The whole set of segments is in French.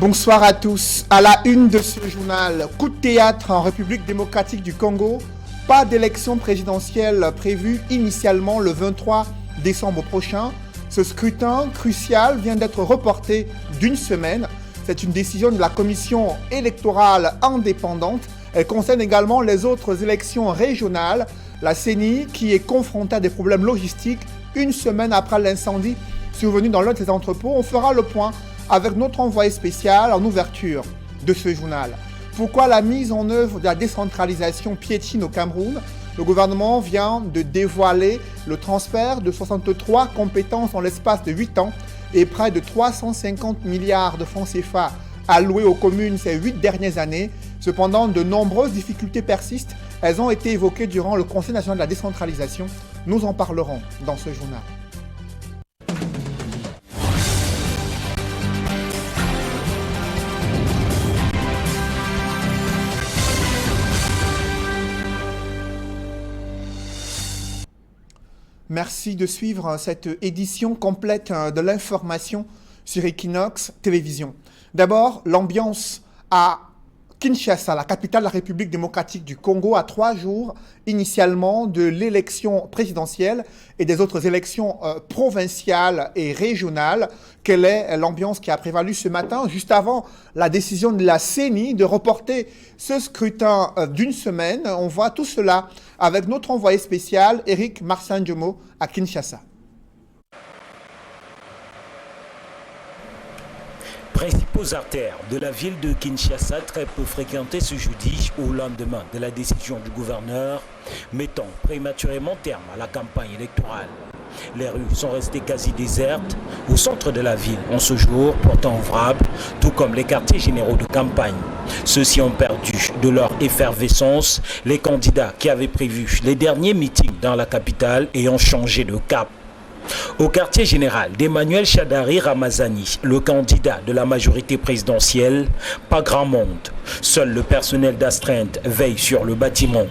Bonsoir à tous. À la une de ce journal, coup de théâtre en République démocratique du Congo. Pas d'élection présidentielle prévue initialement le 23 décembre prochain. Ce scrutin crucial vient d'être reporté d'une semaine. C'est une décision de la commission électorale indépendante. Elle concerne également les autres élections régionales. La CENI qui est confrontée à des problèmes logistiques une semaine après l'incendie survenu dans l'un de ses entrepôts. On fera le point avec notre envoyé spécial en ouverture de ce journal. Pourquoi la mise en œuvre de la décentralisation piétine au Cameroun? Le gouvernement vient de dévoiler le transfert de 63 compétences en l'espace de 8 ans et près de 350 milliards de francs CFA alloués aux communes ces 8 dernières années. Cependant, de nombreuses difficultés persistent. Elles ont été évoquées durant le Conseil national de la décentralisation. Nous en parlerons dans ce journal. Merci de suivre cette édition complète de l'information sur Equinox Télévision. D'abord, l'ambiance à Kinshasa, la capitale de la République démocratique du Congo, à 3 jours initialement de l'élection présidentielle et des autres élections provinciales et régionales. Quelle est l'ambiance qui a prévalu ce matin, juste avant la décision de la CENI de reporter ce scrutin d'une semaine? On voit tout cela avec notre envoyé spécial, Eric Marsanjomo, à Kinshasa. Principaux artères de la ville de Kinshasa, très peu fréquentées ce jeudi au lendemain de la décision du gouverneur mettant prématurément terme à la campagne électorale. Les rues sont restées quasi désertes au centre de la ville en ce jour pourtant ouvrable, tout comme les quartiers généraux de campagne. Ceux-ci ont perdu de leur effervescence les candidats qui avaient prévu les derniers meetings dans la capitale et ont changé de cap. Au quartier général d'Emmanuel Shadari Ramazani, le candidat de la majorité présidentielle, pas grand monde. Seul le personnel d'astreinte veille sur le bâtiment.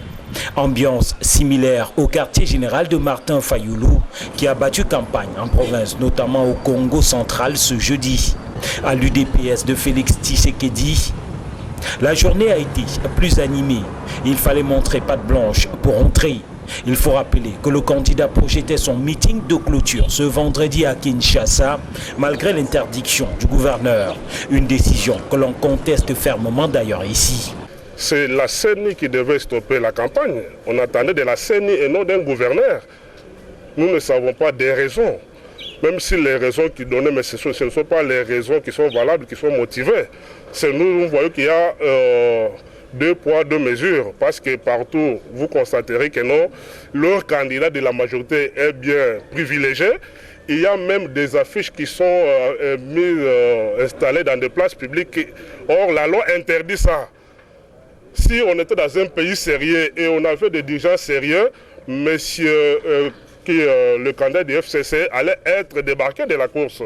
Ambiance similaire au quartier général de Martin Fayoulou, qui a battu campagne en province, notamment au Congo central ce jeudi. À l'UDPS de Félix Tshisekedi, la journée a été plus animée. Il fallait montrer patte blanche pour entrer. Il faut rappeler que le candidat projetait son meeting de clôture ce vendredi à Kinshasa, malgré l'interdiction du gouverneur. Une décision que l'on conteste fermement d'ailleurs ici. C'est la CENI qui devait stopper la campagne. On attendait de la CENI et non d'un gouverneur. Nous ne savons pas des raisons. Même si les raisons qu'ils donnaient, mais ce ne sont pas les raisons qui sont valables, qui sont motivées. Nous voyons qu'il y a 2 poids, 2 mesures, parce que partout, vous constaterez que non, leur candidat de la majorité est bien privilégié. Il y a même des affiches qui sont installées dans des places publiques. Or, la loi interdit ça. Si on était dans un pays sérieux et on avait des dirigeants sérieux, le candidat du FCC allait être débarqué de la course.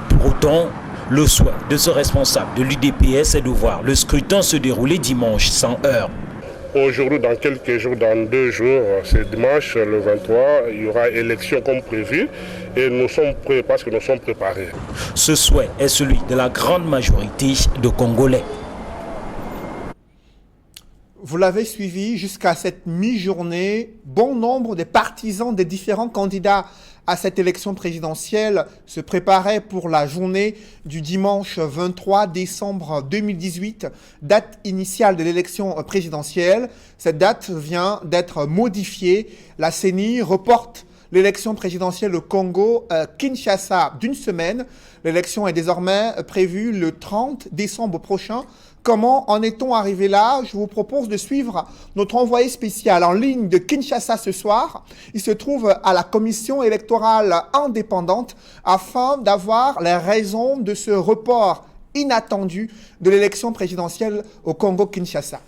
Pour autant, le souhait de ce responsable de l'UDPS est de voir le scrutin se dérouler dimanche sans heurts. Aujourd'hui, dans quelques jours, dans 2 jours, c'est dimanche, le 23, il y aura élection comme prévu et nous sommes prêts parce que nous sommes préparés. Ce souhait est celui de la grande majorité de Congolais. Vous l'avez suivi jusqu'à cette mi-journée. Bon nombre des partisans des différents candidats à cette élection présidentielle se préparaient pour la journée du dimanche 23 décembre 2018, date initiale de l'élection présidentielle. Cette date vient d'être modifiée. La CENI reporte l'élection présidentielle au Congo, Kinshasa, d'une semaine. L'élection est désormais prévue le 30 décembre prochain. Comment en est-on arrivé là? Je vous propose de suivre notre envoyé spécial en ligne de Kinshasa ce soir. Il se trouve à la commission électorale indépendante afin d'avoir les raisons de ce report inattendu de l'élection présidentielle au Congo-Kinshasa.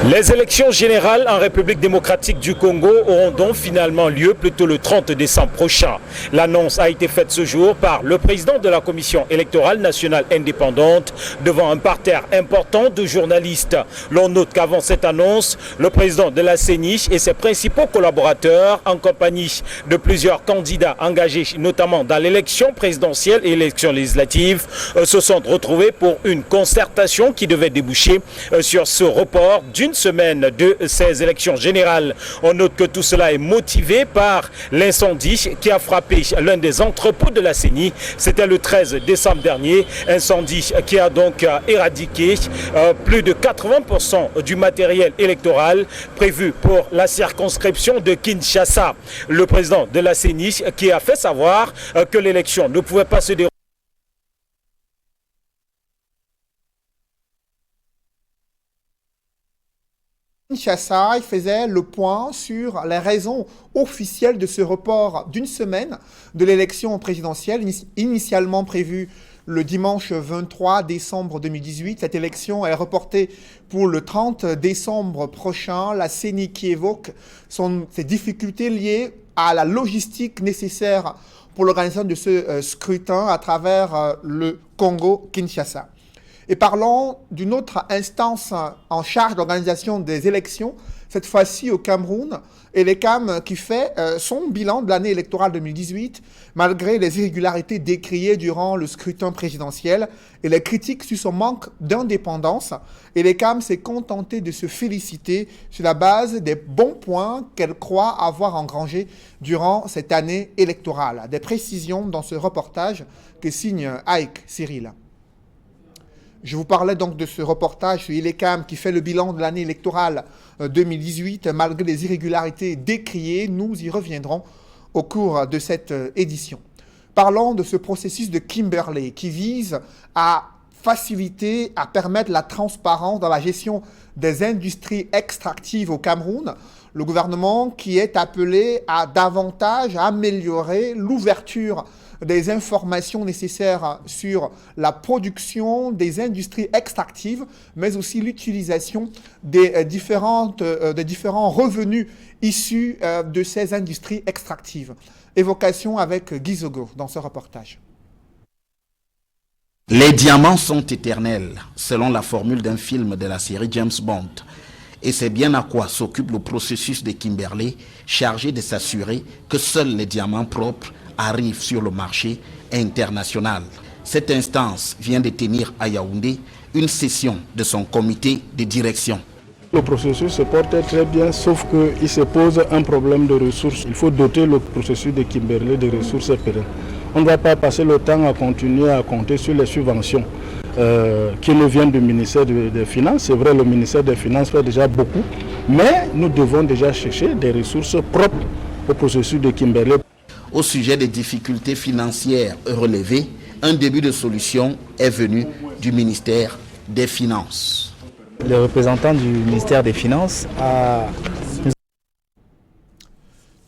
Les élections générales en République démocratique du Congo auront donc finalement lieu plutôt le 30 décembre prochain. L'annonce a été faite ce jour par le président de la Commission électorale nationale indépendante devant un parterre important de journalistes. L'on note qu'avant cette annonce, le président de la CENI et ses principaux collaborateurs, en compagnie de plusieurs candidats engagés notamment dans l'élection présidentielle et l'élection législative, se sont retrouvés pour une concertation qui devait déboucher sur ce report d'une semaine de ces élections générales. On note que tout cela est motivé par l'incendie qui a frappé l'un des entrepôts de la CENI. C'était le 13 décembre dernier, incendie qui a donc éradiqué plus de 80% du matériel électoral prévu pour la circonscription de Kinshasa. Le président de la CENI qui a fait savoir que l'élection ne pouvait pas se dérouler. Kinshasa, il faisait le point sur les raisons officielles de ce report d'une semaine de l'élection présidentielle initialement prévue le dimanche 23 décembre 2018. Cette élection est reportée pour le 30 décembre prochain. La CENI qui évoque ses difficultés liées à la logistique nécessaire pour l'organisation de ce scrutin à travers le Congo-Kinshasa. Et parlons d'une autre instance en charge de l'organisation des élections, cette fois-ci au Cameroun, ELECAM qui fait son bilan de l'année électorale 2018, malgré les irrégularités décriées durant le scrutin présidentiel et les critiques sur son manque d'indépendance. ELECAM s'est contenté de se féliciter sur la base des bons points qu'elle croit avoir engrangés durant cette année électorale. Des précisions dans ce reportage que signe Ike Cyril. Je vous parlais donc de ce reportage sur ELECAM qui fait le bilan de l'année électorale 2018. Malgré les irrégularités décriées, nous y reviendrons au cours de cette édition. Parlons de ce processus de Kimberley qui vise à faciliter, à permettre la transparence dans la gestion des industries extractives au Cameroun. Le gouvernement qui est appelé à davantage améliorer l'ouverture des informations nécessaires sur la production des industries extractives, mais aussi l'utilisation des différents revenus issus de ces industries extractives. Évocation avec Guy Zogo dans ce reportage. Les diamants sont éternels, selon la formule d'un film de la série James Bond. Et c'est bien à quoi s'occupe le processus de Kimberley, chargé de s'assurer que seuls les diamants propres arrivent sur le marché international. Cette instance vient de tenir à Yaoundé une session de son comité de direction. Le processus se porte très bien, sauf qu'il se pose un problème de ressources. Il faut doter le processus de Kimberley de ressources pérennes. On ne va pas passer le temps à continuer à compter sur les subventions qui nous viennent du ministère des Finances. C'est vrai, le ministère des Finances fait déjà beaucoup, mais nous devons déjà chercher des ressources propres au processus de Kimberley. Au sujet des difficultés financières relevées, un début de solution est venu du ministère des Finances. Le représentant du ministère des Finances a...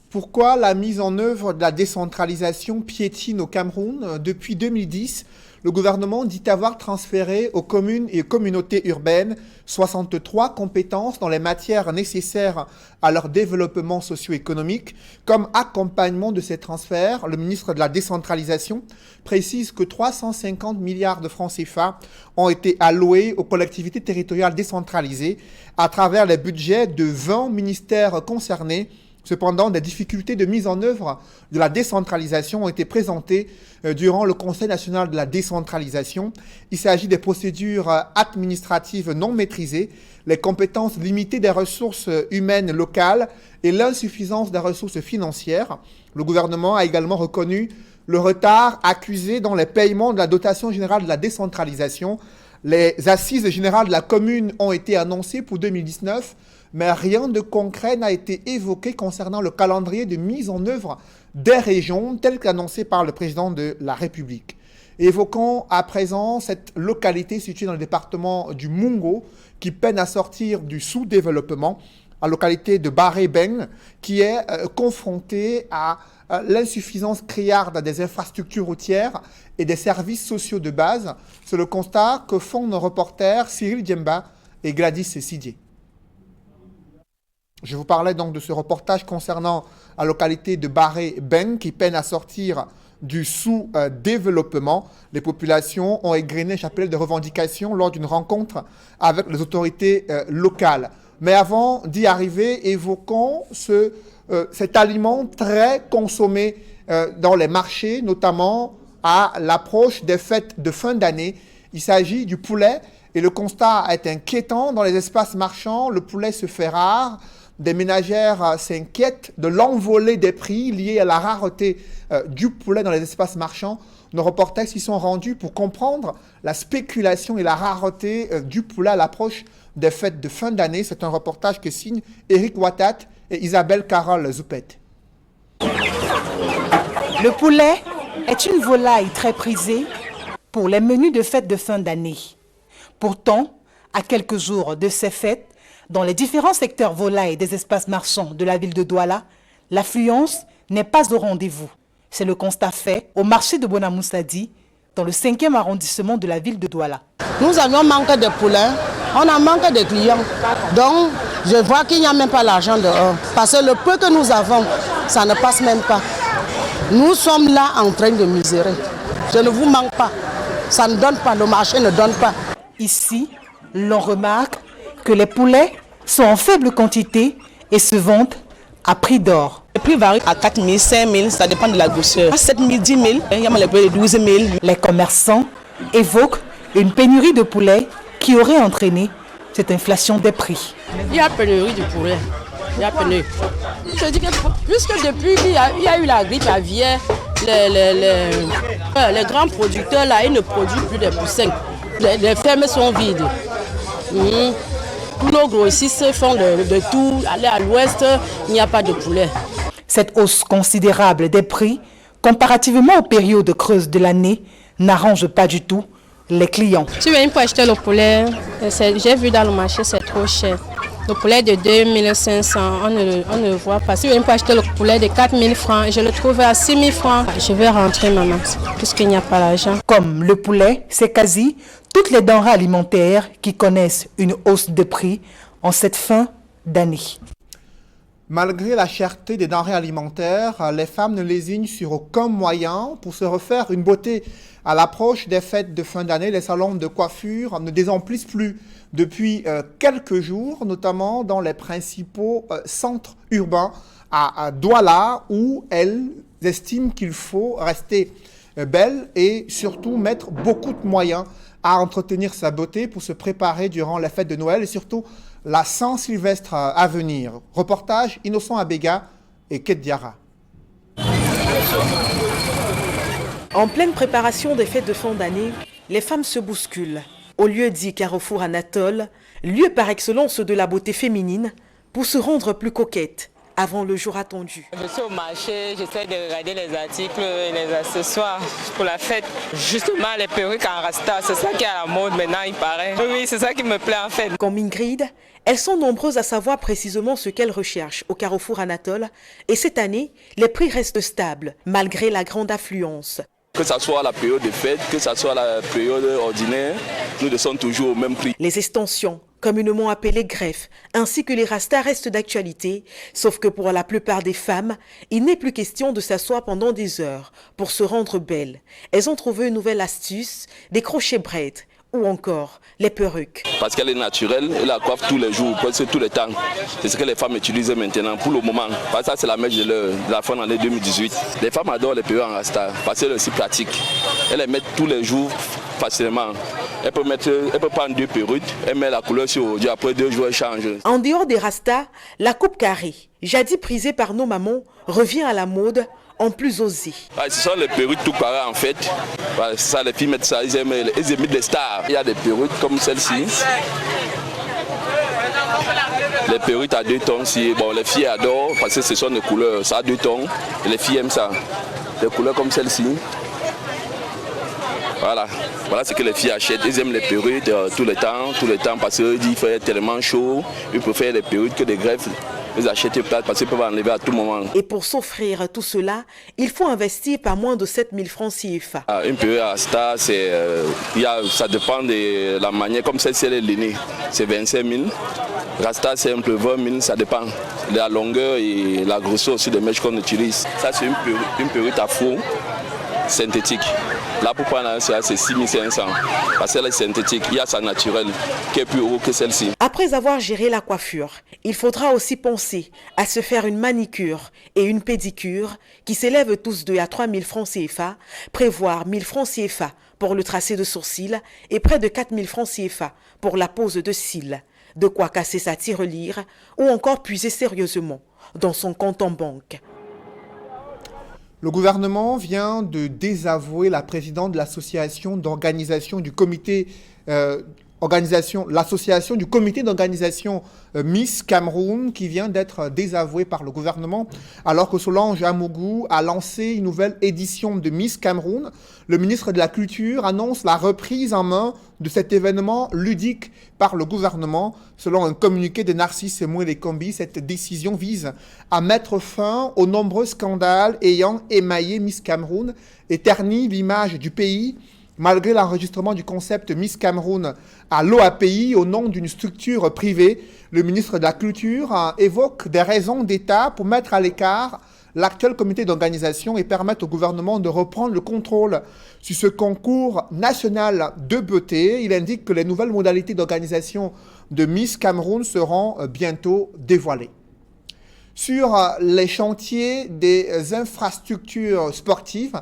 Pourquoi la mise en œuvre de la décentralisation piétine au Cameroun? Depuis 2010, le gouvernement dit avoir transféré aux communes et communautés urbaines 63 compétences dans les matières nécessaires à leur développement socio-économique. Comme accompagnement de ces transferts, le ministre de la décentralisation précise que 350 milliards de francs CFA ont été alloués aux collectivités territoriales décentralisées à travers les budgets de 20 ministères concernés. Cependant, des difficultés de mise en œuvre de la décentralisation ont été présentées durant le Conseil national de la décentralisation. Il s'agit des procédures administratives non maîtrisées, les compétences limitées des ressources humaines locales et l'insuffisance des ressources financières. Le gouvernement a également reconnu le retard accusé dans les paiements de la dotation générale de la décentralisation. Les assises générales de la commune ont été annoncées pour 2019, mais rien de concret n'a été évoqué concernant le calendrier de mise en œuvre des régions tel qu'annoncé par le président de la République. Évoquons à présent cette localité située dans le département du Mungo qui peine à sortir du sous-développement, la localité de Baré-Beng qui est confrontée à l'insuffisance criarde des infrastructures routières et des services sociaux de base. C'est le constat que font nos reporters Cyril Diemba et Gladys Sidier. Je vous parlais donc de ce reportage concernant la localité de Baré-Beng qui peine à sortir du sous-développement. Les populations ont égrené un chapelet de revendications lors d'une rencontre avec les autorités locales. Mais avant d'y arriver, évoquons cet aliment très consommé dans les marchés, notamment à l'approche des fêtes de fin d'année. Il s'agit du poulet et le constat est inquiétant. Dans les espaces marchands, le poulet se fait rare. Des ménagères s'inquiètent de l'envolée des prix liés à la rareté du poulet dans les espaces marchands. Nos reporters s'y sont rendus pour comprendre la spéculation et la rareté du poulet à l'approche des fêtes de fin d'année. C'est un reportage que signent Eric Watat et Isabelle Carole Zoupet. Le poulet est une volaille très prisée pour les menus de fêtes de fin d'année. Pourtant, à quelques jours de ces fêtes, dans les différents secteurs volailles des espaces marchands de la ville de Douala, l'affluence n'est pas au rendez-vous. C'est le constat fait au marché de Bonamoussadi, dans le 5e arrondissement de la ville de Douala. Nous avions manqué de poulet, on a manqué de clients. Donc, je vois qu'il n'y a même pas l'argent dehors. Parce que le peu que nous avons, ça ne passe même pas. Nous sommes là en train de misérer. Je ne vous manque pas. Ça ne donne pas, le marché ne donne pas. Ici, l'on remarque que les poulets sont en faible quantité et se vendent à prix d'or. Le prix varie à 4 000, 5 000, ça dépend de la grosseur. À 7 000, 10 000, il y a les prix de 12 000. Les commerçants évoquent une pénurie de poulet qui aurait entraîné cette inflation des prix. Il y a pénurie de poulet. Il y a pénurie. Je dis que puisque depuis qu'il y a eu la grippe aviaire, les grands producteurs là, ils ne produisent plus de poussins. Les fermes sont vides. Tous nos grossistes font de tout. Aller à l'ouest, il n'y a pas de poulet. Cette hausse considérable des prix, comparativement aux périodes creuses de l'année, n'arrange pas du tout les clients. Tu viens pour acheter le poulet, j'ai vu dans le marché, c'est trop cher. Le poulet de 2500, on ne le voit pas. Si je viens pour acheter le poulet de 4000 francs, je le trouve à 6000 francs. Je vais rentrer, maman, puisqu'il n'y a pas l'argent. Comme le poulet, c'est quasi toutes les denrées alimentaires qui connaissent une hausse de prix en cette fin d'année. Malgré la cherté des denrées alimentaires, les femmes ne lésinent sur aucun moyen pour se refaire une beauté. À l'approche des fêtes de fin d'année, les salons de coiffure ne désemplissent plus depuis quelques jours, notamment dans les principaux centres urbains à Douala, où elles estiment qu'il faut rester belle et surtout mettre beaucoup de moyens à entretenir sa beauté pour se préparer durant les fêtes de Noël et surtout la Saint-Sylvestre à venir. Reportage Innocent Abega et Kate Diarra. En pleine préparation des fêtes de fin d'année, les femmes se bousculent. Au lieu dit Carrefour Anatole, lieu par excellence de la beauté féminine, pour se rendre plus coquette avant le jour attendu. Je suis au marché, j'essaie de regarder les articles et les accessoires pour la fête. Justement, les perruques en rasta, c'est ça qui est à la mode maintenant, il paraît. Oui, c'est ça qui me plaît en fait. Comme Ingrid, elles sont nombreuses à savoir précisément ce qu'elles recherchent au Carrefour Anatole. Et cette année, les prix restent stables, malgré la grande affluence. Que ce soit la période de fête, que ce soit la période ordinaire, nous sommes toujours au même prix. Les extensions, communément appelées greffes, ainsi que les rastas restent d'actualité, sauf que pour la plupart des femmes, il n'est plus question de s'asseoir pendant des heures pour se rendre belle. Elles ont trouvé une nouvelle astuce, des crochets braids ou encore les perruques. Parce qu'elle est naturelle, elle la coiffe tous les jours, presque tous les temps. C'est ce que les femmes utilisent maintenant pour le moment. Parce que ça c'est la mèche de la fin de l'année 2018. Les femmes adorent les perruques en rasta parce qu'elles sont aussi pratiques. Elles les mettent tous les jours facilement. Elle peut prendre 2 perruques, elle met la couleur sur aujourd'hui, après 2 jours elle change. En dehors des rastas, la coupe carrée, jadis prisée par nos mamans, revient à la mode en plus osé. Ce sont les perruques tout pareil en fait. Ça, les filles mettent ça, ils aiment les stars. Il y a des perruques comme celle-ci. Les perruques à 2 tons, bon, les filles adorent parce que ce sont des couleurs, ça a 2 tons. Et les filles aiment ça. Des couleurs comme celle-ci. Voilà ce que les filles achètent. Ils aiment les perruques tout le temps parce qu'il fait tellement chaud. Ils préfèrent les perruques que des greffes. Ils achètent les plates parce qu'ils peuvent enlever à tout moment. Et pour s'offrir tout cela, il faut investir pas moins de 7 000 francs CFA. Une perruque à Rasta, ça dépend de la manière, comme celle-ci elle est l'aînée, c'est 25 000. Rasta, c'est un peu 20 000, ça dépend de la longueur et la grosseur aussi des mèches qu'on utilise. Ça, c'est une perruque afro synthétique. Là, pour prendre un c'est 6 500 parce qu'elle est synthétique. Il y a sa naturelle qui est plus haut que celle-ci. Après avoir géré la coiffure, il faudra aussi penser à se faire une manicure et une pédicure qui s'élèvent tous 2 à 3 000 francs CFA, prévoir 1 000 francs CFA pour le tracé de sourcils et près de 4 000 francs CFA pour la pose de cils. De quoi casser sa tirelire ou encore puiser sérieusement dans son compte en banque. Le gouvernement vient de désavouer la présidente de l'association d'organisation du comité l'association du comité d'organisation Miss Cameroun qui vient d'être désavouée par le gouvernement alors que Solange Amougou a lancé une nouvelle édition de Miss Cameroun. Le ministre de la Culture annonce la reprise en main de cet événement ludique par le gouvernement. Selon un communiqué de Narcisse Moué-Lékombi, cette décision vise à mettre fin aux nombreux scandales ayant émaillé Miss Cameroun et ternit l'image du pays. Malgré l'enregistrement du concept Miss Cameroun à l'OAPI au nom d'une structure privée, le ministre de la Culture évoque des raisons d'État pour mettre à l'écart l'actuel comité d'organisation et permettre au gouvernement de reprendre le contrôle sur ce concours national de beauté. Il indique que les nouvelles modalités d'organisation de Miss Cameroun seront bientôt dévoilées. Sur les chantiers des infrastructures sportives,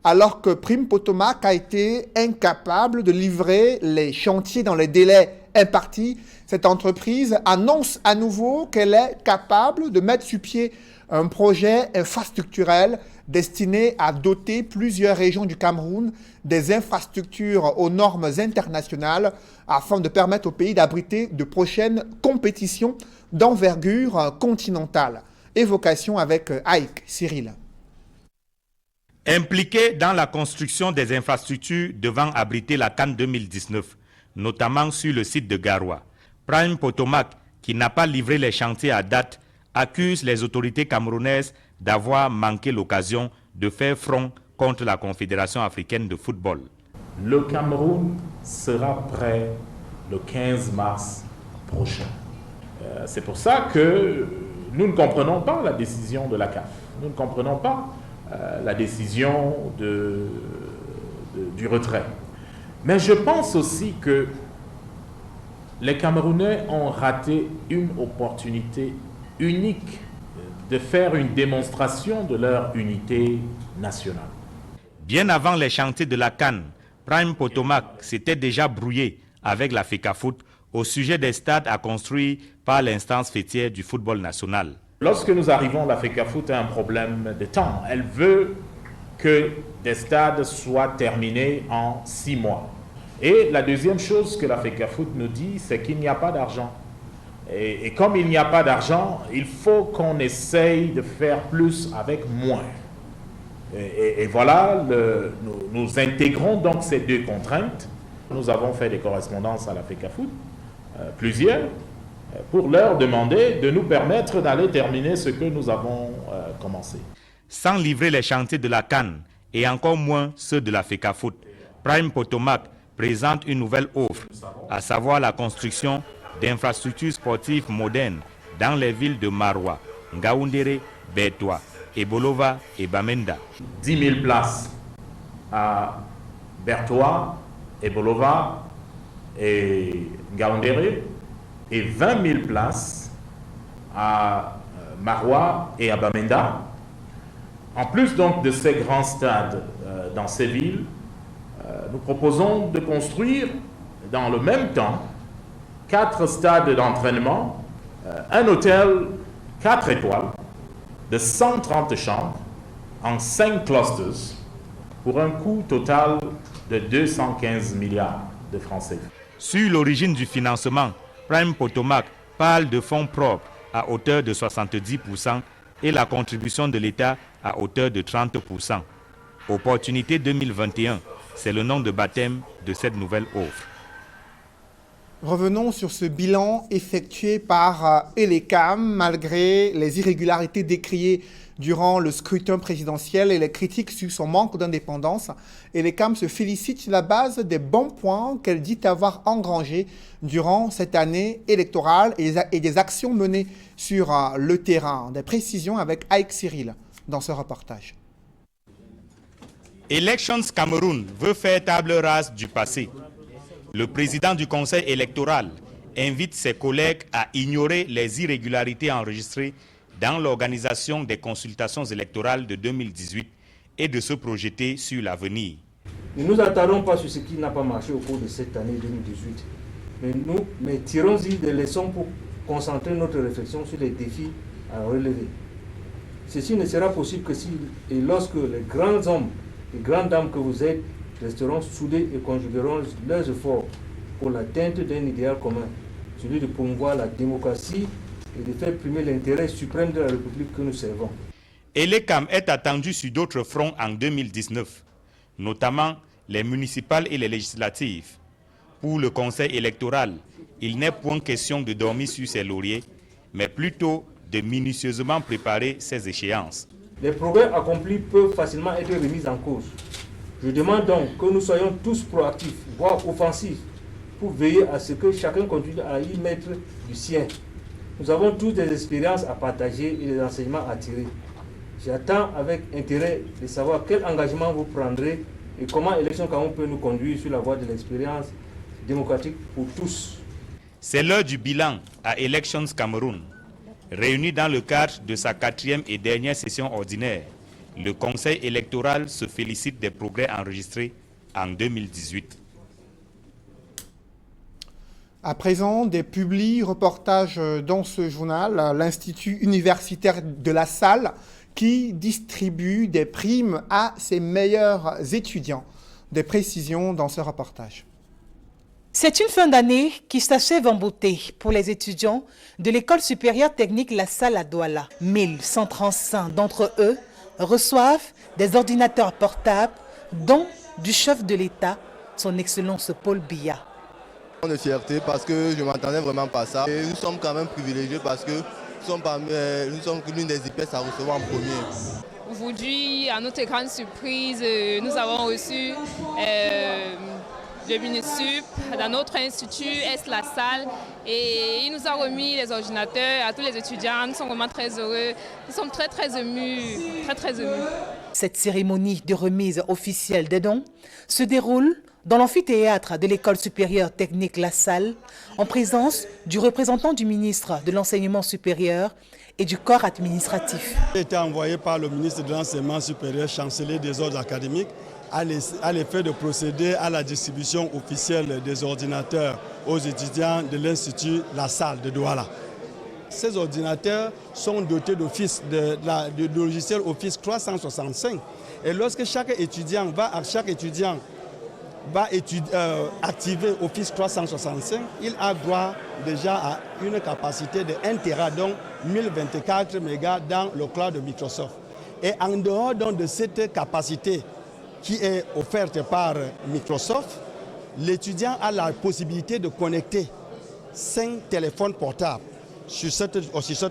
alors que Prime Potomac a été incapable de livrer les chantiers dans les délais impartis, cette entreprise annonce à nouveau qu'elle est capable de mettre sur pied un projet infrastructurel destiné à doter plusieurs régions du Cameroun des infrastructures aux normes internationales afin de permettre au pays d'abriter de prochaines compétitions d'envergure continentale. Évocation avec Aïk Cyril. Impliqué dans la construction des infrastructures devant abriter la CAN 2019, notamment sur le site de Garoua, Prime Potomac, qui n'a pas livré les chantiers à date, accuse les autorités camerounaises d'avoir manqué l'occasion de faire front contre la Confédération africaine de football. Le Cameroun sera prêt le 15 mars prochain. C'est pour ça que nous ne comprenons pas la décision de la CAF. Nous ne comprenons pas la décision du retrait. Mais je pense aussi que les Camerounais ont raté une opportunité unique de faire une démonstration de leur unité nationale. Bien avant les chantiers de la CAN, Prime Potomac s'était déjà brouillé avec la FECAFOOT au sujet des stades à construire par l'instance fêtière du football national. Lorsque nous arrivons, la FECAFOOT a un problème de temps. Elle veut que des stades soient terminés en 6 mois. Et la deuxième chose que la FECAFOOT nous dit, c'est qu'il n'y a pas d'argent. Et comme il n'y a pas d'argent, il faut qu'on essaye de faire plus avec moins. Et voilà, nous intégrons donc ces deux contraintes. Nous avons fait des correspondances à la FECAFOOT, plusieurs, pour leur demander de nous permettre d'aller terminer ce que nous avons commencé. Sans livrer les chantiers de la CAN et encore moins ceux de la FECAFOOT, Prime Potomac présente une nouvelle offre, à savoir la construction d'infrastructures sportives modernes dans les villes de Maroua, Ngaoundéré, Bertoua, Ebolova et Bamenda. 10 000 places à Bertoua, Ebolova et Ngaoundéré et 20 000 places à Maroua et à Bamenda. En plus donc de ces grands stades dans ces villes, nous proposons de construire dans le même temps 4 stades d'entraînement, un hôtel 4 étoiles de 130 chambres en 5 clusters pour un coût total de 215 milliards de francs CFA. Sur l'origine du financement, Prime Potomac parle de fonds propres à hauteur de 70% et la contribution de l'État à hauteur de 30%. Opportunité 2021, C'est le nom de baptême de cette nouvelle offre. Revenons sur ce bilan effectué par Elecam. Malgré les irrégularités décriées durant le scrutin présidentiel et les critiques sur son manque d'indépendance, Elecam se félicite sur la base des bons points qu'elle dit avoir engrangés durant cette année électorale et des actions menées sur le terrain. Des précisions avec Aïk Cyril dans ce reportage. Elections Cameroun veut faire table rase du passé. Le président du conseil électoral invite ses collègues à ignorer les irrégularités enregistrées dans l'organisation des consultations électorales de 2018 et de se projeter sur l'avenir. Ne nous attardons pas sur ce qui n'a pas marché au cours de cette année 2018, mais tirons-y des leçons pour concentrer notre réflexion sur les défis à relever. Ceci ne sera possible que si et lorsque les grands hommes et grandes dames que vous êtes resteront soudés et conjugueront leurs efforts pour l'atteinte d'un idéal commun, celui de promouvoir la démocratie et de faire primer l'intérêt suprême de la République que nous servons. Elecam est attendu sur d'autres fronts en 2019, notamment les municipales et les législatives. Pour le conseil électoral, il n'est point question de dormir sur ses lauriers, mais plutôt de minutieusement préparer ses échéances. Les progrès accomplis peuvent facilement être remis en cause. Je demande donc que nous soyons tous proactifs, voire offensifs, pour veiller à ce que chacun continue à y mettre du sien. Nous avons tous des expériences à partager et des enseignements à tirer. J'attends avec intérêt de savoir quel engagement vous prendrez et comment Élections Cameroun peut nous conduire sur la voie de l'expérience démocratique pour tous. C'est l'heure du bilan à Elections Cameroun. Réuni dans le cadre de sa 4e et dernière session ordinaire, le Conseil électoral se félicite des progrès enregistrés en 2018. À présent, des reportages dans ce journal, l'Institut universitaire de La Salle qui distribue des primes à ses meilleurs étudiants. Des précisions dans ce reportage. C'est une fin d'année qui s'achève en beauté pour les étudiants de l'École supérieure technique La Salle à Douala. 1135 d'entre eux reçoivent des ordinateurs portables, dont du chef de l'État, son Excellence Paul Biya. On est fierté parce que je ne m'attendais vraiment pas à ça. Et nous sommes quand même privilégiés parce que nous sommes l'une des IPES à recevoir en premier. Aujourd'hui, à notre grande surprise, nous avons reçu le MINUSUP dans notre institut Est La Salle et il nous a remis les ordinateurs à tous les étudiants. Nous sommes vraiment très heureux. Nous sommes très émus, très émus. Cette cérémonie de remise officielle des dons se déroule dans l'amphithéâtre de l'École supérieure technique La Salle, en présence du représentant du ministre de l'Enseignement supérieur et du corps administratif. J'ai été envoyé par le ministre de l'Enseignement supérieur, chancelier des ordres académiques, à l'effet de procéder à la distribution officielle des ordinateurs aux étudiants de l'Institut La Salle de Douala. Ces ordinateurs sont dotés d'office de logiciel Office 365 et lorsque chaque étudiant va activer Office 365, il a droit déjà à une capacité de 1 Tera, donc 1024 mégas dans le cloud de Microsoft. Et en dehors donc, de cette capacité qui est offerte par Microsoft, l'étudiant a la possibilité de connecter 5 téléphones portables sur cet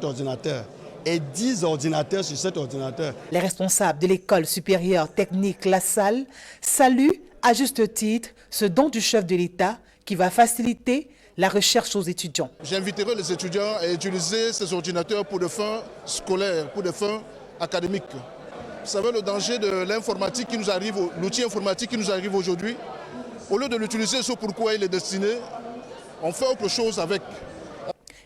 ordinateur et 10 ordinateurs sur cet ordinateur. Les responsables de l'École supérieure technique La Salle saluent à juste titre ce don du chef de l'État qui va faciliter la recherche aux étudiants. J'inviterai les étudiants à utiliser ces ordinateurs pour des fins scolaires, pour des fins académiques. Vous savez le danger de l'informatique qui nous arrive, l'outil informatique qui nous arrive aujourd'hui. Au lieu de l'utiliser ce pourquoi il est destiné, on fait autre chose avec.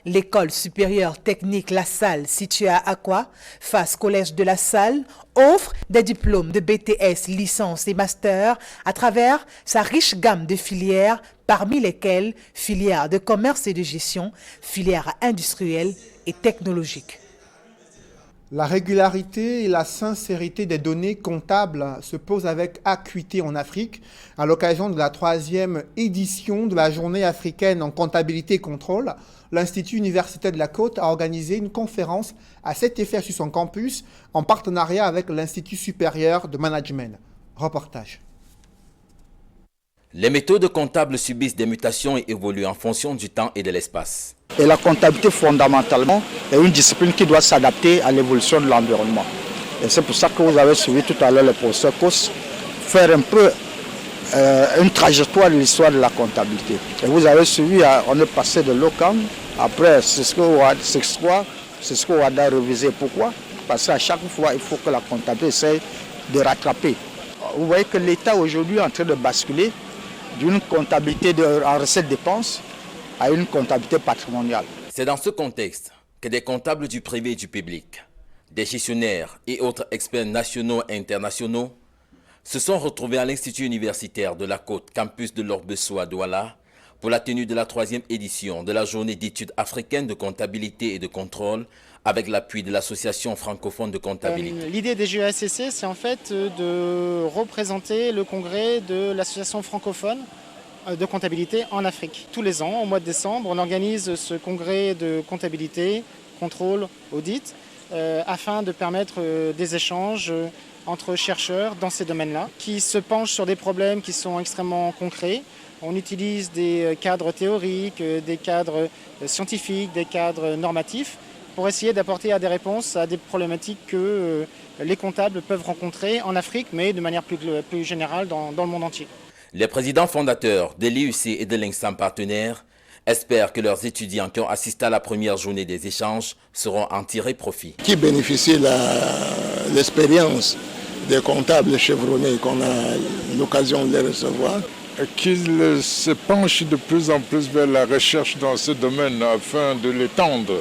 L'École supérieure technique La Salle, située à Akwa, face Collège de La Salle, offre des diplômes de BTS, licence et master à travers sa riche gamme de filières, parmi lesquelles filières de commerce et de gestion, filières industrielles et technologiques. La régularité et la sincérité des données comptables se posent avec acuité en Afrique. À l'occasion de la 3e édition de la Journée africaine en comptabilité et contrôle, l'Institut universitaire de la Côte a organisé une conférence à cet effet sur son campus en partenariat avec l'Institut supérieur de management. Reportage. Les méthodes comptables subissent des mutations et évoluent en fonction du temps et de l'espace. Et la comptabilité, fondamentalement, est une discipline qui doit s'adapter à l'évolution de l'environnement. Et c'est pour ça que vous avez suivi tout à l'heure le professeur Kos faire un peu une trajectoire de l'histoire de la comptabilité. Et vous avez suivi, on est passé de l'OCAM, après c'est ce que Ouada a révisé. Pourquoi? Parce qu'à chaque fois, il faut que la comptabilité essaye de rattraper. Vous voyez que l'État aujourd'hui est en train de basculer d'une comptabilité en recettes-dépenses à une comptabilité patrimoniale. C'est dans ce contexte que des comptables du privé et du public, des gestionnaires et autres experts nationaux et internationaux se sont retrouvés à l'Institut universitaire de la Côte, campus de l'Orbesso à Douala, pour la tenue de la 3e édition de la journée d'études africaines de comptabilité et de contrôle avec l'appui de l'Association francophone de comptabilité. L'idée des JASCC, c'est en fait de représenter le congrès de l'Association francophone de comptabilité en Afrique. Tous les ans, au mois de décembre, on organise ce congrès de comptabilité, contrôle, audit, afin de permettre des échanges entre chercheurs dans ces domaines-là, qui se penchent sur des problèmes qui sont extrêmement concrets. On utilise des cadres théoriques, des cadres scientifiques, des cadres normatifs, pour essayer d'apporter des réponses à des problématiques que les comptables peuvent rencontrer en Afrique, mais de manière plus générale dans le monde entier. Les présidents fondateurs de l'IUC et de l'INSAM partenaires espèrent que leurs étudiants qui ont assisté à la première journée des échanges seront en tirer profit. Qui bénéficie de l'expérience des comptables chevronnés qu'on a l'occasion de les recevoir. Qu'ils se penchent de plus en plus vers la recherche dans ce domaine afin de l'étendre,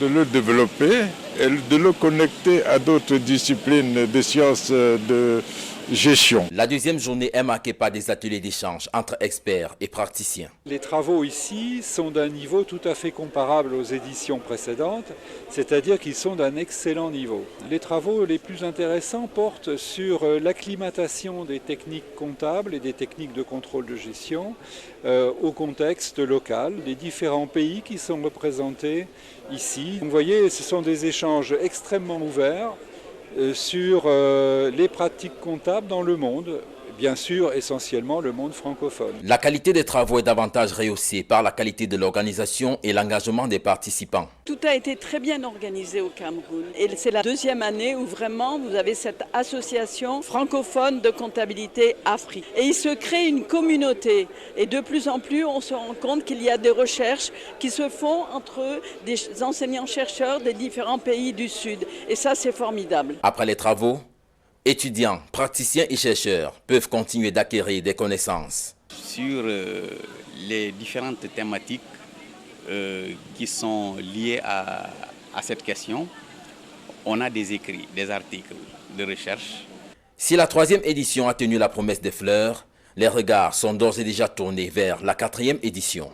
de le développer et de le connecter à d'autres disciplines de sciences de gestion. La deuxième journée est marquée par des ateliers d'échange entre experts et praticiens. Les travaux ici sont d'un niveau tout à fait comparable aux éditions précédentes, c'est-à-dire qu'ils sont d'un excellent niveau. Les travaux les plus intéressants portent sur l'acclimatation des techniques comptables et des techniques de contrôle de gestion au contexte local des différents pays qui sont représentés ici. Vous voyez, ce sont des échanges extrêmement ouverts sur les pratiques comptables dans le monde, bien sûr essentiellement le monde francophone. La qualité des travaux est davantage rehaussée par la qualité de l'organisation et l'engagement des participants. Tout a été très bien organisé au Cameroun et c'est la deuxième année où vraiment vous avez cette association francophone de comptabilité Afrique. Et il se crée une communauté et de plus en plus on se rend compte qu'il y a des recherches qui se font entre des enseignants-chercheurs des différents pays du Sud et ça c'est formidable. Après les travaux, étudiants, praticiens et chercheurs peuvent continuer d'acquérir des connaissances. Sur les différentes thématiques qui sont liées à cette question, on a des écrits, des articles de recherche. Si la 3e édition a tenu la promesse des fleurs, les regards sont d'ores et déjà tournés vers la 4e édition.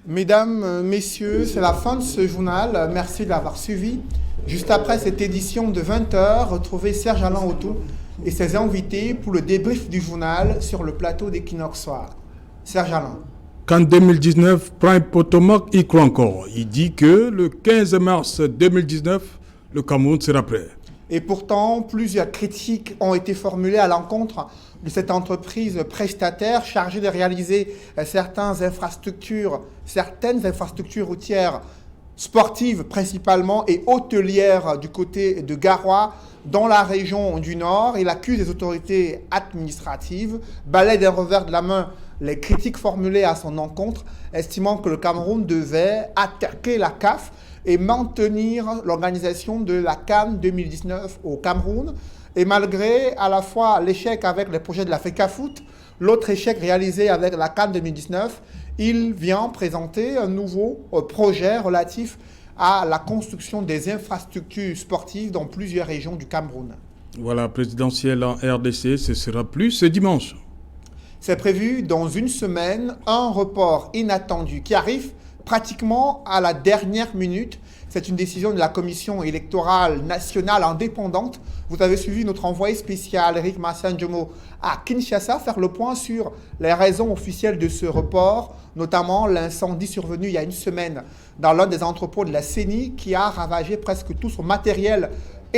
Mesdames, Messieurs, c'est la fin de ce journal. Merci de l'avoir suivi. Juste après cette édition de 20h, retrouvez Serge Alain Autou et ses invités pour le débrief du journal sur le plateau d'Equinox Soir. Serge Alain. Qu'en 2019, Prime Potomac y croit encore. Il dit que le 15 mars 2019, le Cameroun sera prêt. Et pourtant, plusieurs critiques ont été formulées à l'encontre de cette entreprise prestataire chargée de réaliser certaines infrastructures routières sportives principalement et hôtelières du côté de Garoua dans la région du Nord. Il accuse les autorités administratives, balaie d'un revers de la main les critiques formulées à son encontre, estimant que le Cameroun devait attaquer la CAF et maintenir l'organisation de la CAN 2019 au Cameroun. Et malgré à la fois l'échec avec les projets de la FECAFOOT, l'autre échec réalisé avec la CAN 2019, il vient présenter un nouveau projet relatif à la construction des infrastructures sportives dans plusieurs régions du Cameroun. Voilà, présidentielle en RDC, ce sera plus ce dimanche. C'est prévu dans une semaine, un report inattendu qui arrive pratiquement à la dernière minute. C'est une décision de la Commission électorale nationale indépendante. Vous avez suivi notre envoyé spécial, Eric Massanjomo, à Kinshasa, faire le point sur les raisons officielles de ce report, notamment l'incendie survenu il y a une semaine dans l'un des entrepôts de la CENI qui a ravagé presque tout son matériel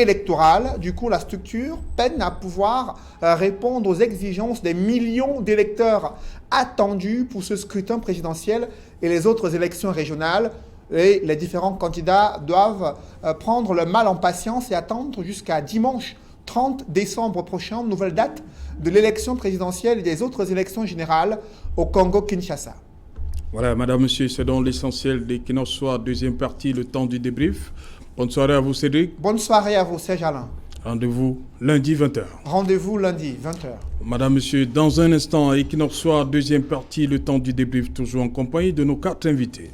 électorale. Du coup, la structure peine à pouvoir répondre aux exigences des millions d'électeurs attendus pour ce scrutin présidentiel et les autres élections régionales. Et les différents candidats doivent prendre le mal en patience et attendre jusqu'à dimanche 30 décembre prochain, nouvelle date de l'élection présidentielle et des autres élections générales au Congo-Kinshasa. Voilà, madame, monsieur, c'est donc l'essentiel d'Equinoxe Soir, deuxième partie, le temps du débrief. Bonne soirée à vous, Cédric. Bonne soirée à vous, Serge Alain. Rendez-vous lundi 20h. Rendez-vous lundi 20h. Madame, monsieur, dans un instant, Equinoxe Soir, deuxième partie, le temps du débrief, toujours en compagnie de nos 4 invités.